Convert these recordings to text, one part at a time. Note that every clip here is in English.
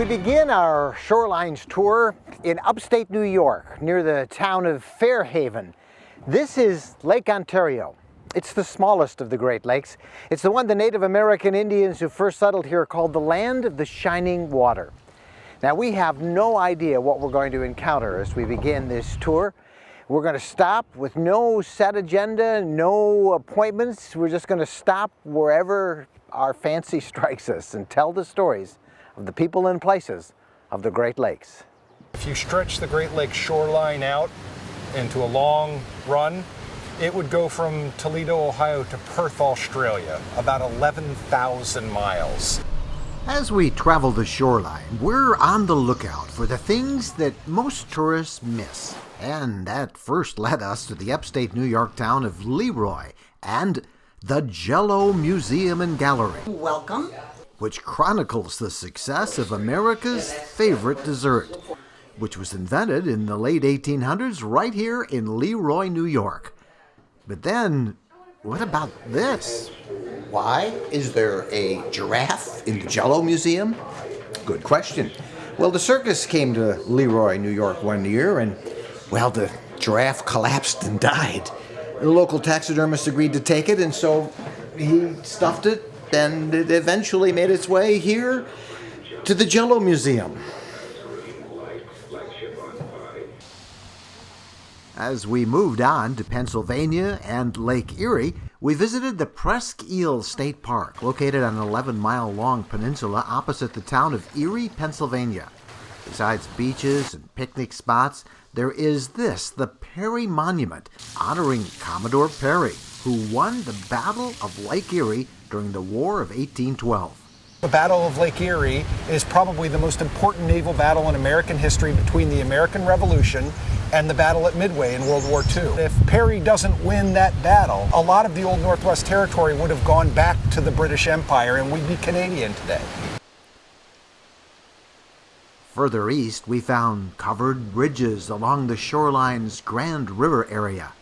We begin our Shorelines tour in upstate New York, near the town of Fairhaven. This is Lake Ontario. It's the smallest of the Great Lakes. It's the one the Native American Indians who first settled here called the Land of the Shining Water. Now, we have no idea what we're going to encounter as we begin this tour. We're going to stop with no set agenda, no appointments. We're just going to stop wherever our fancy strikes us and tell the stories of the people and places of the Great Lakes. If you stretch the Great Lakes shoreline out into a long run, it would go from Toledo, Ohio to Perth, Australia, about 11,000 miles. As we travel the shoreline, we're on the lookout for the things that most tourists miss. And that first led us to the upstate New York town of Leroy and the Jell-O Museum and Gallery. Welcome. Which chronicles the success of America's favorite dessert, which was invented in the late 1800s right here in Leroy, New York. But then, what about this? Why is there a giraffe in the Jell-O Museum? Good question. Well, the circus came to Leroy, New York one year, and, well, the giraffe collapsed and died. The local taxidermist agreed to take it, and so he stuffed it, and it eventually made its way here to the Jell-O Museum. As we moved on to Pennsylvania and Lake Erie, we visited the Presque State Park, located on an 11-mile-long peninsula opposite the town of Erie, Pennsylvania. Besides beaches and picnic spots, there is the Perry Monument, honoring Commodore Perry, who won the Battle of Lake Erie during the War of 1812. The Battle of Lake Erie is probably the most important naval battle in American history between the American Revolution and the battle at Midway in World War II. If Perry doesn't win that battle, a lot of the old Northwest Territory would have gone back to the British Empire and we'd be Canadian today. Further east, we found covered bridges along the shoreline's Grand River area.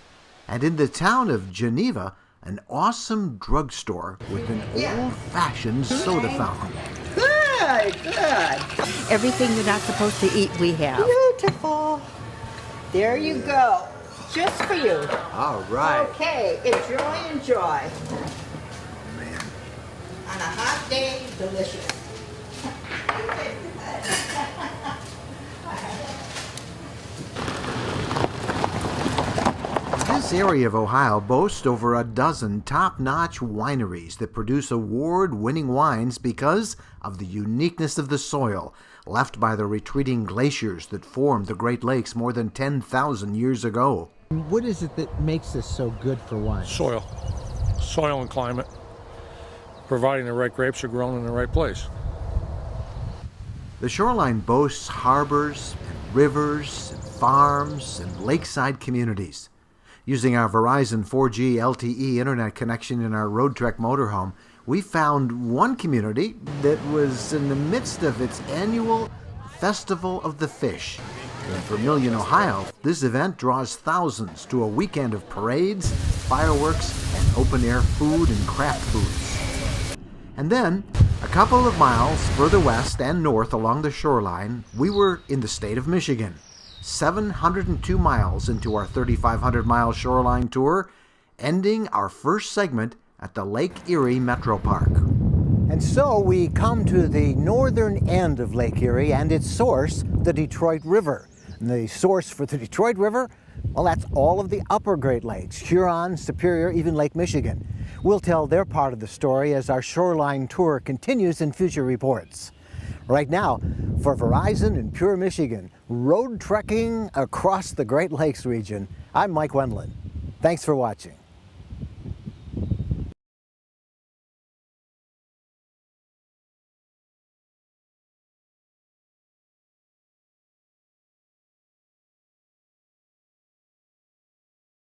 And in the town of Geneva, an awesome drugstore with an old-fashioned soda fountain. Good. Everything you're not supposed to eat, we have. Beautiful. There you go. Just for you. All right. Okay, enjoy. Man. On a hot day, delicious. This area of Ohio boasts over a dozen top-notch wineries that produce award-winning wines because of the uniqueness of the soil left by the retreating glaciers that formed the Great Lakes more than 10,000 years ago. What is it that makes this so good for wine? Soil and climate, providing the right grapes are grown in the right place. The shoreline boasts harbors and rivers and farms and lakeside communities. Using our Verizon 4G LTE internet connection in our Road Trek motorhome, we found one community that was in the midst of its annual Festival of the Fish. In Vermilion, Ohio, this event draws thousands to a weekend of parades, fireworks, and open-air food and craft foods. And then, a couple of miles further west and north along the shoreline, we were in the state of Michigan. 702 miles into our 3,500-mile shoreline tour, ending our first segment at the Lake Erie Metro Park. And so we come to the northern end of Lake Erie and its source, the Detroit River. And the source for the Detroit River, well, that's all of the upper Great Lakes, Huron, Superior, even Lake Michigan. We'll tell their part of the story as our shoreline tour continues in future reports. Right now, for Verizon in Pure, Michigan, road trekking across the Great Lakes region, I'm Mike Wendland. Thanks for watching.